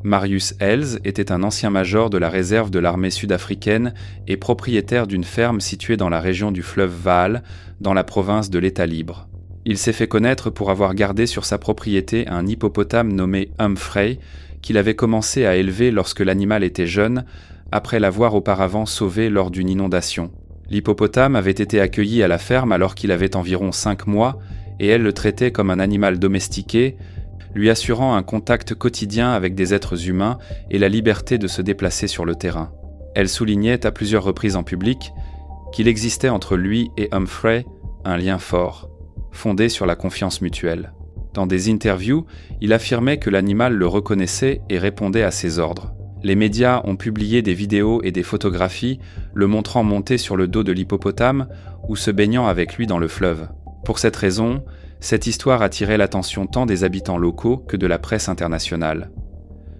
Marius Ells était un ancien major de la réserve de l'armée sud-africaine et propriétaire d'une ferme située dans la région du fleuve Vaal, dans la province de l'État libre. Il s'est fait connaître pour avoir gardé sur sa propriété un hippopotame nommé Humphrey, qu'il avait commencé à élever lorsque l'animal était jeune, après l'avoir auparavant sauvé lors d'une inondation. L'hippopotame avait été accueilli à la ferme alors qu'il avait environ 5 mois, et elle le traitait comme un animal domestiqué, lui assurant un contact quotidien avec des êtres humains et la liberté de se déplacer sur le terrain. Elle soulignait à plusieurs reprises en public qu'il existait entre lui et Humphrey un lien fort, fondé sur la confiance mutuelle. Dans des interviews, il affirmait que l'animal le reconnaissait et répondait à ses ordres. Les médias ont publié des vidéos et des photographies le montrant monter sur le dos de l'hippopotame ou se baignant avec lui dans le fleuve. Pour cette raison, cette histoire attirait l'attention tant des habitants locaux que de la presse internationale.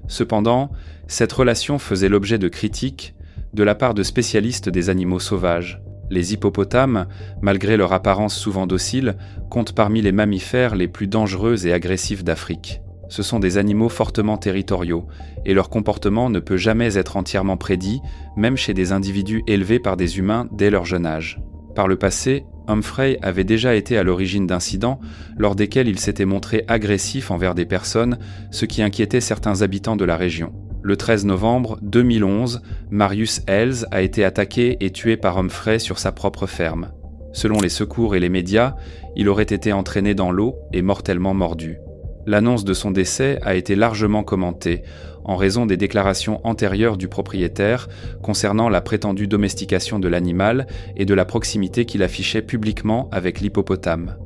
Cependant, cette relation faisait l'objet de critiques de la part de spécialistes des animaux sauvages. Les hippopotames, malgré leur apparence souvent docile, comptent parmi les mammifères les plus dangereux et agressifs d'Afrique. Ce sont des animaux fortement territoriaux, et leur comportement ne peut jamais être entièrement prédit, même chez des individus élevés par des humains dès leur jeune âge. Par le passé, Humphrey avait déjà été à l'origine d'incidents lors desquels il s'était montré agressif envers des personnes, ce qui inquiétait certains habitants de la région. Le 13 novembre 2011, Marius Ells a été attaqué et tué par Humphrey sur sa propre ferme. Selon les secours et les médias, il aurait été entraîné dans l'eau et mortellement mordu. L'annonce de son décès a été largement commentée, en raison des déclarations antérieures du propriétaire concernant la prétendue domestication de l'animal et de la proximité qu'il affichait publiquement avec l'hippopotame.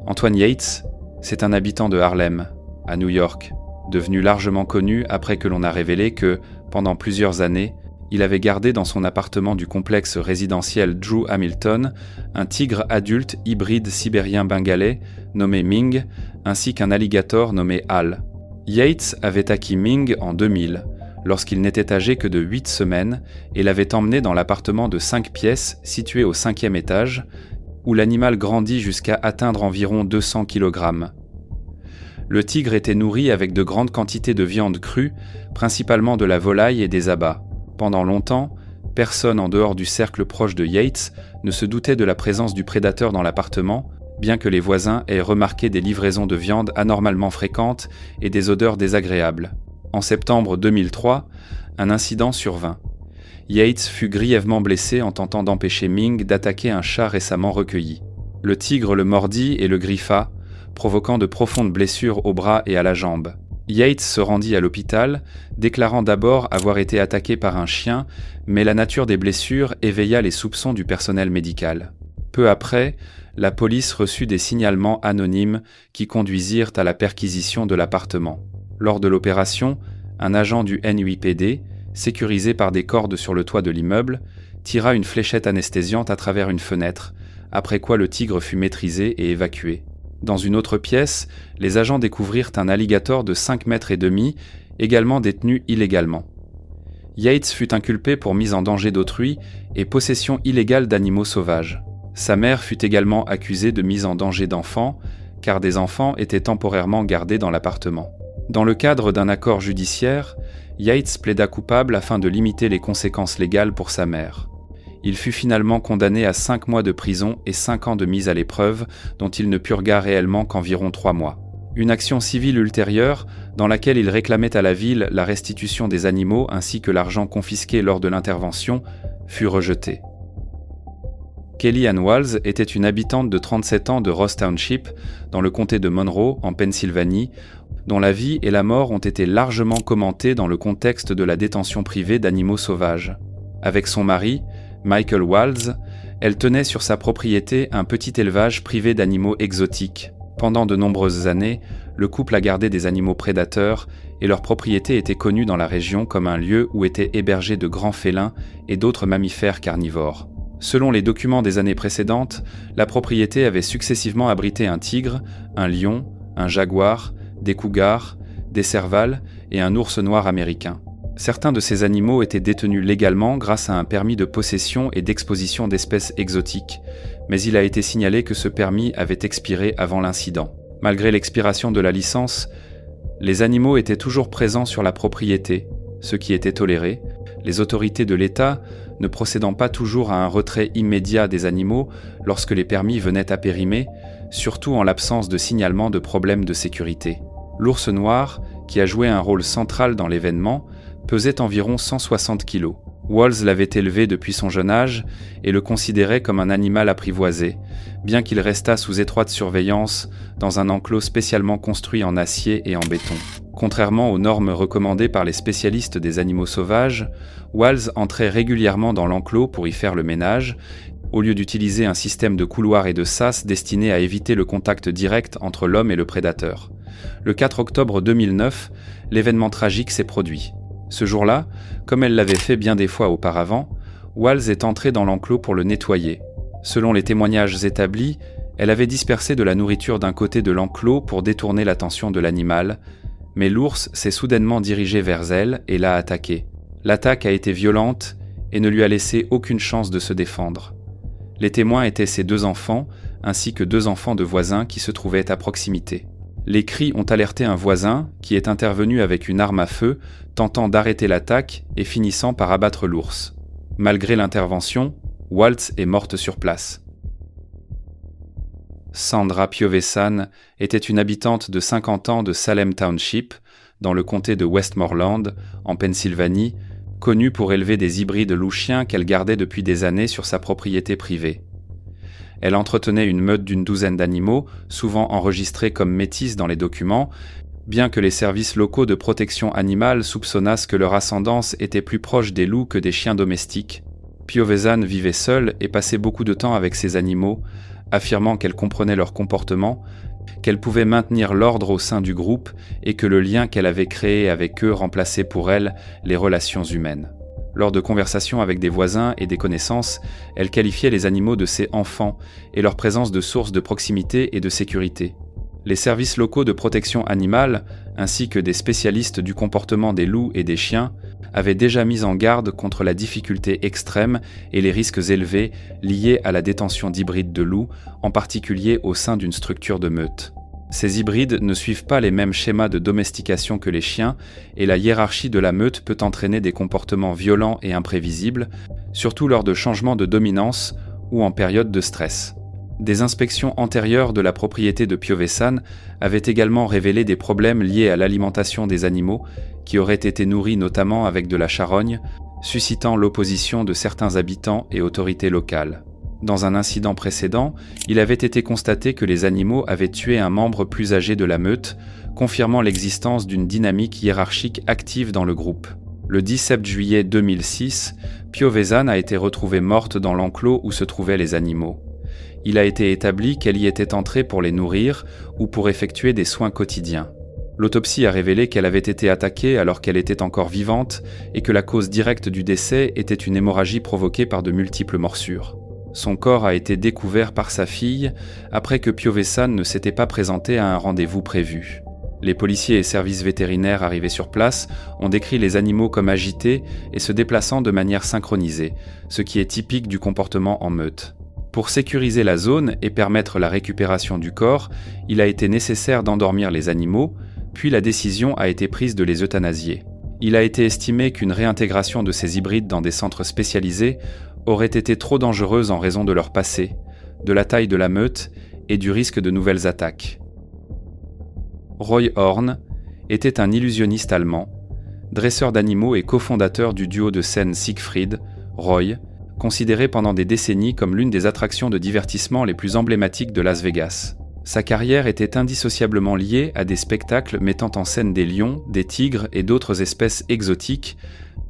Antoine Yates, c'est un habitant de Harlem, à New York, devenu largement connu après que l'on a révélé que, pendant plusieurs années, il avait gardé dans son appartement du complexe résidentiel Drew Hamilton un tigre adulte hybride sibérien-bengalais nommé Ming, ainsi qu'un alligator nommé Hal. Yates avait acquis Ming en 2000, lorsqu'il n'était âgé que de 8 semaines, et l'avait emmené dans l'appartement de 5 pièces situé au 5e étage, où l'animal grandit jusqu'à atteindre environ 200 kg. Le tigre était nourri avec de grandes quantités de viande crue, principalement de la volaille et des abats. Pendant longtemps, personne en dehors du cercle proche de Yates ne se doutait de la présence du prédateur dans l'appartement, bien que les voisins aient remarqué des livraisons de viande anormalement fréquentes et des odeurs désagréables. En septembre 2003, un incident survint. Yates fut grièvement blessé en tentant d'empêcher Ming d'attaquer un chat récemment recueilli. Le tigre le mordit et le griffa, provoquant de profondes blessures au bras et à la jambe. Yates se rendit à l'hôpital, déclarant d'abord avoir été attaqué par un chien, mais la nature des blessures éveilla les soupçons du personnel médical. Peu après, la police reçut des signalements anonymes qui conduisirent à la perquisition de l'appartement. Lors de l'opération, un agent du NYPD, sécurisé par des cordes sur le toit de l'immeuble, tira une fléchette anesthésiante à travers une fenêtre, après quoi le tigre fut maîtrisé et évacué. Dans une autre pièce, les agents découvrirent un alligator de 5,5 mètres, également détenu illégalement. Yates fut inculpé pour mise en danger d'autrui et possession illégale d'animaux sauvages. Sa mère fut également accusée de mise en danger d'enfants, car des enfants étaient temporairement gardés dans l'appartement. Dans le cadre d'un accord judiciaire, Yates plaida coupable afin de limiter les conséquences légales pour sa mère. Il fut finalement condamné à 5 mois de prison et 5 ans de mise à l'épreuve, dont il ne purga réellement qu'environ 3 mois. Une action civile ultérieure, dans laquelle il réclamait à la ville la restitution des animaux ainsi que l'argent confisqué lors de l'intervention, fut rejetée. Kellyanne Walls était une habitante de 37 ans de Ross Township, dans le comté de Monroe, en Pennsylvanie, dont la vie et la mort ont été largement commentées dans le contexte de la détention privée d'animaux sauvages. Avec son mari, Michael Walls, elle tenait sur sa propriété un petit élevage privé d'animaux exotiques. Pendant de nombreuses années, le couple a gardé des animaux prédateurs et leur propriété était connue dans la région comme un lieu où étaient hébergés de grands félins et d'autres mammifères carnivores. Selon les documents des années précédentes, la propriété avait successivement abrité un tigre, un lion, un jaguar, des cougars, des servals et un ours noir américain. Certains de ces animaux étaient détenus légalement grâce à un permis de possession et d'exposition d'espèces exotiques, mais il a été signalé que ce permis avait expiré avant l'incident. Malgré l'expiration de la licence, Les animaux étaient toujours présents sur la propriété, ce qui était toléré, les autorités de l'État ne procédant pas toujours à un retrait immédiat des animaux lorsque les permis venaient à périmer, surtout en l'absence de signalement de problèmes de sécurité. L'ours noir, qui a joué un rôle central dans l'événement, pesait environ 160 kg. Walls l'avait élevé depuis son jeune âge et le considérait comme un animal apprivoisé, bien qu'il restât sous étroite surveillance dans un enclos spécialement construit en acier et en béton. Contrairement aux normes recommandées par les spécialistes des animaux sauvages, Walls entrait régulièrement dans l'enclos pour y faire le ménage, au lieu d'utiliser un système de couloirs et de sas destiné à éviter le contact direct entre l'homme et le prédateur. Le 4 octobre 2009, l'événement tragique s'est produit. Ce jour-là, comme elle l'avait fait bien des fois auparavant, Walls est entrée dans l'enclos pour le nettoyer. Selon les témoignages établis, elle avait dispersé de la nourriture d'un côté de l'enclos pour détourner l'attention de l'animal, mais l'ours s'est soudainement dirigé vers elle et l'a attaquée. L'attaque a été violente et ne lui a laissé aucune chance de se défendre. Les témoins étaient ses 2 enfants, ainsi que 2 enfants de voisins qui se trouvaient à proximité. Les cris ont alerté un voisin qui est intervenu avec une arme à feu, tentant d'arrêter l'attaque et finissant par abattre l'ours. Malgré l'intervention, Waltz est morte sur place. Sandra Piovesan était une habitante de 50 ans de Salem Township, dans le comté de Westmoreland, en Pennsylvanie, connue pour élever des hybrides loups-chiens qu'elle gardait depuis des années sur sa propriété privée. Elle entretenait une meute d'une douzaine d'animaux, souvent enregistrés comme métis dans les documents, bien que les services locaux de protection animale soupçonnassent que leur ascendance était plus proche des loups que des chiens domestiques. Piovesan vivait seule et passait beaucoup de temps avec ses animaux, affirmant qu'elle comprenait leur comportement, qu'elle pouvait maintenir l'ordre au sein du groupe et que le lien qu'elle avait créé avec eux remplaçait pour elle les relations humaines. Lors de conversations avec des voisins et des connaissances, elle qualifiait les animaux de ses enfants et leur présence de source de proximité et de sécurité. Les services locaux de protection animale, ainsi que des spécialistes du comportement des loups et des chiens, avaient déjà mis en garde contre la difficulté extrême et les risques élevés liés à la détention d'hybrides de loups, en particulier au sein d'une structure de meute. Ces hybrides ne suivent pas les mêmes schémas de domestication que les chiens, et la hiérarchie de la meute peut entraîner des comportements violents et imprévisibles, surtout lors de changements de dominance ou en période de stress. Des inspections antérieures de la propriété de Piovesan avaient également révélé des problèmes liés à l'alimentation des animaux, qui auraient été nourris notamment avec de la charogne, suscitant l'opposition de certains habitants et autorités locales. Dans un incident précédent, il avait été constaté que les animaux avaient tué un membre plus âgé de la meute, confirmant l'existence d'une dynamique hiérarchique active dans le groupe. Le 17 juillet 2006, Piovesan a été retrouvée morte dans l'enclos où se trouvaient les animaux. Il a été établi qu'elle y était entrée pour les nourrir ou pour effectuer des soins quotidiens. L'autopsie a révélé qu'elle avait été attaquée alors qu'elle était encore vivante et que la cause directe du décès était une hémorragie provoquée par de multiples morsures. Son corps a été découvert par sa fille après que Piovesan ne s'était pas présenté à un rendez-vous prévu. Les policiers et services vétérinaires arrivés sur place ont décrit les animaux comme agités et se déplaçant de manière synchronisée, ce qui est typique du comportement en meute. Pour sécuriser la zone et permettre la récupération du corps, il a été nécessaire d'endormir les animaux, puis la décision a été prise de les euthanasier. Il a été estimé qu'une réintégration de ces hybrides dans des centres spécialisés aurait été trop dangereuse en raison de leur passé, de la taille de la meute et du risque de nouvelles attaques. Roy Horn était un illusionniste allemand, dresseur d'animaux et cofondateur du duo de scène Siegfried, Roy, considéré pendant des décennies comme l'une des attractions de divertissement les plus emblématiques de Las Vegas. Sa carrière était indissociablement liée à des spectacles mettant en scène des lions, des tigres et d'autres espèces exotiques,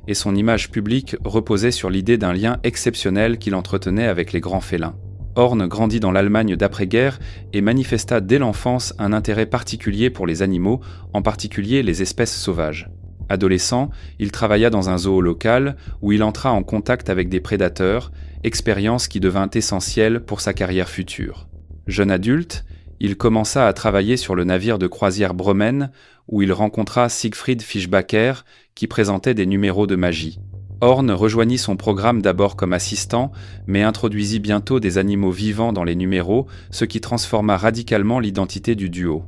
et son image publique reposait sur l'idée d'un lien exceptionnel qu'il entretenait avec les grands félins. Horn grandit dans l'Allemagne d'après-guerre et manifesta dès l'enfance un intérêt particulier pour les animaux, en particulier les espèces sauvages. Adolescent, il travailla dans un zoo local où il entra en contact avec des prédateurs, expérience qui devint essentielle pour sa carrière future. Jeune adulte, il commença à travailler sur le navire de croisière Bremen où il rencontra Siegfried Fischbacher qui présentait des numéros de magie. Horn rejoignit son programme d'abord comme assistant, mais introduisit bientôt des animaux vivants dans les numéros, ce qui transforma radicalement l'identité du duo.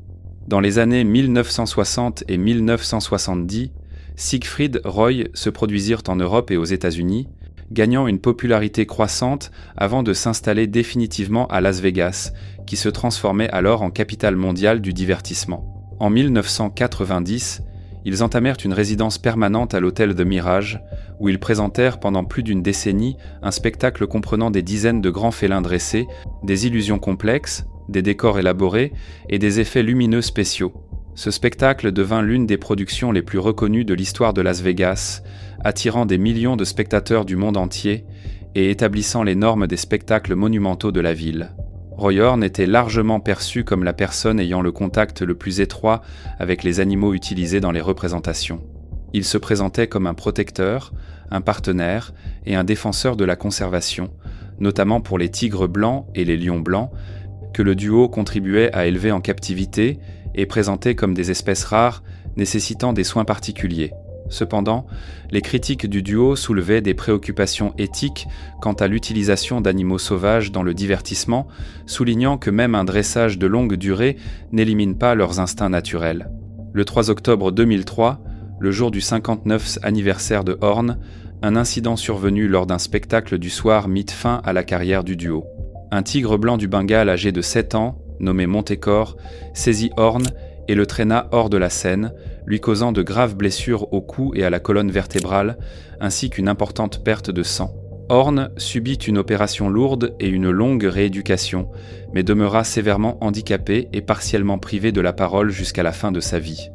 Dans les années 1960 et 1970, Siegfried Roy se produisirent en Europe et aux États-Unis, gagnant une popularité croissante avant de s'installer définitivement à Las Vegas, qui se transformait alors en capitale mondiale du divertissement. En 1990, ils entamèrent une résidence permanente à l'hôtel The Mirage, où ils présentèrent pendant plus d'une décennie un spectacle comprenant des dizaines de grands félins dressés, des illusions complexes, des décors élaborés et des effets lumineux spéciaux. Ce spectacle devint l'une des productions les plus reconnues de l'histoire de Las Vegas, attirant des millions de spectateurs du monde entier et établissant les normes des spectacles monumentaux de la ville. Roy Horn était largement perçu comme la personne ayant le contact le plus étroit avec les animaux utilisés dans les représentations. Il se présentait comme un protecteur, un partenaire et un défenseur de la conservation, notamment pour les tigres blancs et les lions blancs, que le duo contribuait à élever en captivité et présentait comme des espèces rares nécessitant des soins particuliers. Cependant, les critiques du duo soulevaient des préoccupations éthiques quant à l'utilisation d'animaux sauvages dans le divertissement, soulignant que même un dressage de longue durée n'élimine pas leurs instincts naturels. Le 3 octobre 2003, le jour du 59e anniversaire de Horn, un incident survenu lors d'un spectacle du soir mit fin à la carrière du duo. Un tigre blanc du Bengale âgé de 7 ans, nommé Montécor, saisit Horn et le traîna hors de la scène, lui causant de graves blessures au cou et à la colonne vertébrale, ainsi qu'une importante perte de sang. Horn subit une opération lourde et une longue rééducation, mais demeura sévèrement handicapé et partiellement privé de la parole jusqu'à la fin de sa vie.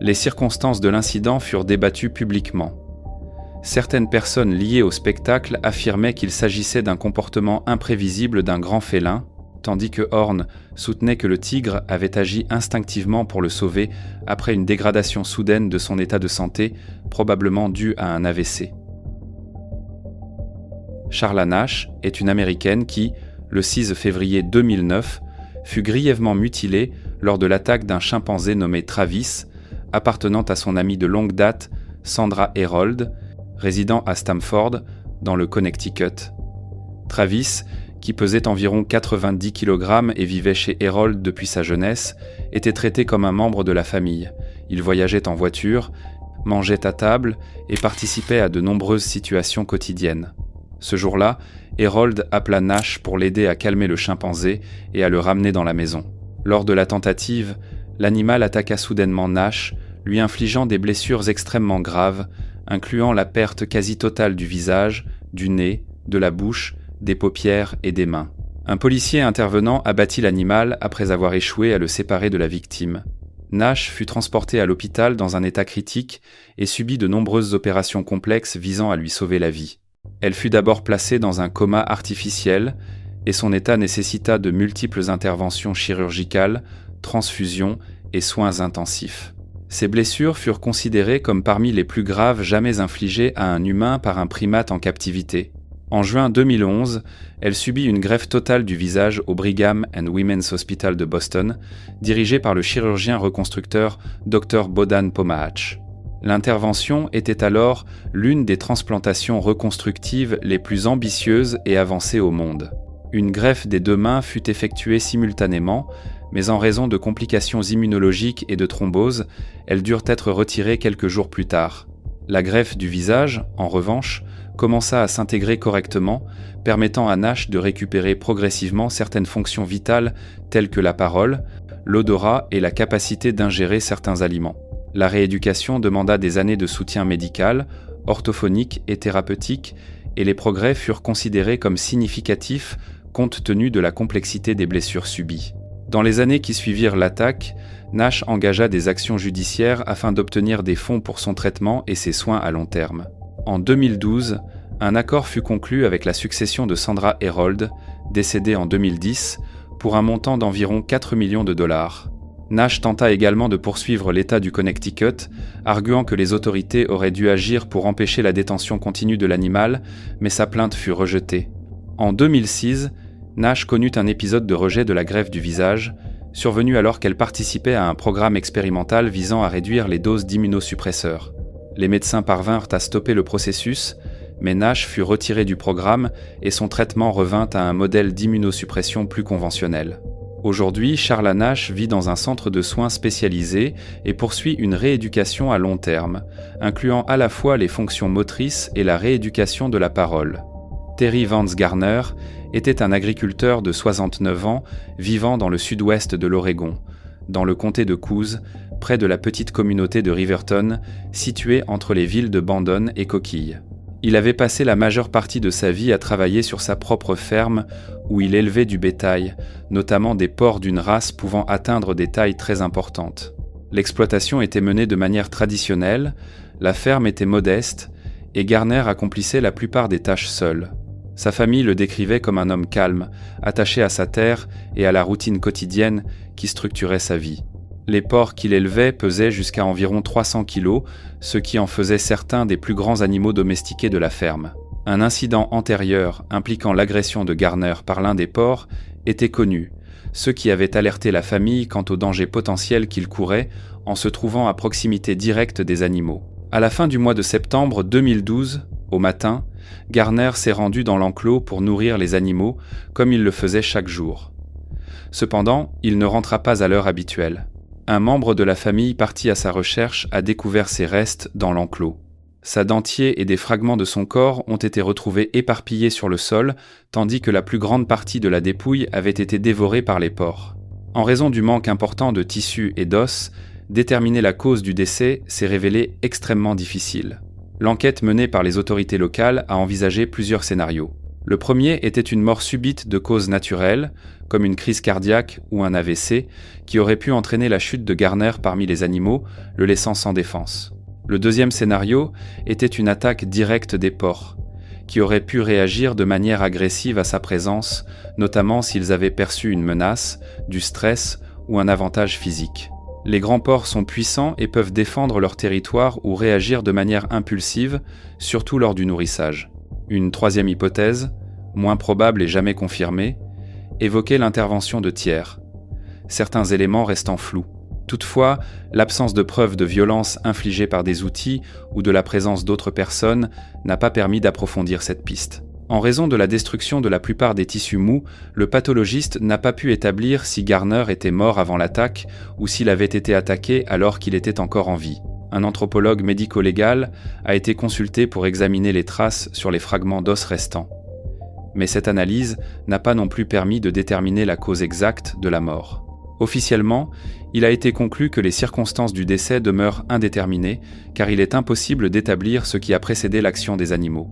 Les circonstances de l'incident furent débattues publiquement. Certaines personnes liées au spectacle affirmaient qu'il s'agissait d'un comportement imprévisible d'un grand félin, tandis que Horn soutenait que le tigre avait agi instinctivement pour le sauver après une dégradation soudaine de son état de santé, probablement due à un AVC. Sharla Nash est une Américaine qui, le 6 février 2009, fut grièvement mutilée lors de l'attaque d'un chimpanzé nommé Travis, appartenant à son amie de longue date, Sandra Herold, résidant à Stamford, dans le Connecticut. Travis, qui pesait environ 90 kg et vivait chez Herold depuis sa jeunesse, était traité comme un membre de la famille. Il voyageait en voiture, mangeait à table et participait à de nombreuses situations quotidiennes. Ce jour-là, Herold appela Nash pour l'aider à calmer le chimpanzé et à le ramener dans la maison. Lors de la tentative, l'animal attaqua soudainement Nash, lui infligeant des blessures extrêmement graves, incluant la perte quasi totale du visage, du nez, de la bouche, des paupières et des mains. Un policier intervenant abattit l'animal après avoir échoué à le séparer de la victime. Nash fut transporté à l'hôpital dans un état critique et subit de nombreuses opérations complexes visant à lui sauver la vie. Elle fut d'abord placée dans un coma artificiel et son état nécessita de multiples interventions chirurgicales, transfusions et soins intensifs. Ces blessures furent considérées comme parmi les plus graves jamais infligées à un humain par un primate en captivité. En juin 2011, elle subit une greffe totale du visage au Brigham and Women's Hospital de Boston, dirigée par le chirurgien reconstructeur Dr Bodan Pomahac. L'intervention était alors l'une des transplantations reconstructives les plus ambitieuses et avancées au monde. Une greffe des deux mains fut effectuée simultanément, mais en raison de complications immunologiques et de thrombose, elles durent être retirées quelques jours plus tard. La greffe du visage, en revanche, commença à s'intégrer correctement, permettant à Nash de récupérer progressivement certaines fonctions vitales telles que la parole, l'odorat et la capacité d'ingérer certains aliments. La rééducation demanda des années de soutien médical, orthophonique et thérapeutique, et les progrès furent considérés comme significatifs compte tenu de la complexité des blessures subies. Dans les années qui suivirent l'attaque, Nash engagea des actions judiciaires afin d'obtenir des fonds pour son traitement et ses soins à long terme. En 2012, un accord fut conclu avec la succession de Sandra Herold, décédée en 2010, pour un montant d'environ 4 millions de dollars. Nash tenta également de poursuivre l'État du Connecticut, arguant que les autorités auraient dû agir pour empêcher la détention continue de l'animal, mais sa plainte fut rejetée. En 2006, Nash connut un épisode de rejet de la greffe du visage, survenu alors qu'elle participait à un programme expérimental visant à réduire les doses d'immunosuppresseurs. Les médecins parvinrent à stopper le processus, mais Nash fut retiré du programme et son traitement revint à un modèle d'immunosuppression plus conventionnel. Aujourd'hui, Charles Hanache vit dans un centre de soins spécialisé et poursuit une rééducation à long terme, incluant à la fois les fonctions motrices et la rééducation de la parole. Terry Vance Garner était un agriculteur de 69 ans vivant dans le sud-ouest de l'Oregon, dans le comté de Coos, près de la petite communauté de Riverton, située entre les villes de Bandon et Coquille. Il avait passé la majeure partie de sa vie à travailler sur sa propre ferme où il élevait du bétail, notamment des porcs d'une race pouvant atteindre des tailles très importantes. L'exploitation était menée de manière traditionnelle, la ferme était modeste et Garner accomplissait la plupart des tâches seul. Sa famille le décrivait comme un homme calme, attaché à sa terre et à la routine quotidienne qui structurait sa vie. Les porcs qu'il élevait pesaient jusqu'à environ 300 kilos, ce qui en faisait certains des plus grands animaux domestiqués de la ferme. Un incident antérieur impliquant l'agression de Garner par l'un des porcs était connu, ce qui avait alerté la famille quant au danger potentiel qu'il courait en se trouvant à proximité directe des animaux. À la fin du mois de septembre 2012, au matin, Garner s'est rendu dans l'enclos pour nourrir les animaux, comme il le faisait chaque jour. Cependant, il ne rentra pas à l'heure habituelle. Un membre de la famille parti à sa recherche a découvert ses restes dans l'enclos. Sa dentier et des fragments de son corps ont été retrouvés éparpillés sur le sol, tandis que la plus grande partie de la dépouille avait été dévorée par les porcs. En raison du manque important de tissus et d'os, déterminer la cause du décès s'est révélé extrêmement difficile. L'enquête menée par les autorités locales a envisagé plusieurs scénarios. Le premier était une mort subite de cause naturelle, comme une crise cardiaque ou un AVC, qui aurait pu entraîner la chute de Garner parmi les animaux, le laissant sans défense. Le deuxième scénario était une attaque directe des porcs, qui auraient pu réagir de manière agressive à sa présence, notamment s'ils avaient perçu une menace, du stress ou un avantage physique. Les grands porcs sont puissants et peuvent défendre leur territoire ou réagir de manière impulsive, surtout lors du nourrissage. Une troisième hypothèse, moins probable et jamais confirmée, évoquait l'intervention de tiers, certains éléments restant flous. Toutefois, l'absence de preuves de violence infligée par des outils ou de la présence d'autres personnes n'a pas permis d'approfondir cette piste. En raison de la destruction de la plupart des tissus mous, le pathologiste n'a pas pu établir si Garner était mort avant l'attaque ou s'il avait été attaqué alors qu'il était encore en vie. Un anthropologue médico-légal a été consulté pour examiner les traces sur les fragments d'os restants. Mais cette analyse n'a pas non plus permis de déterminer la cause exacte de la mort. Officiellement, il a été conclu que les circonstances du décès demeurent indéterminées, car il est impossible d'établir ce qui a précédé l'action des animaux.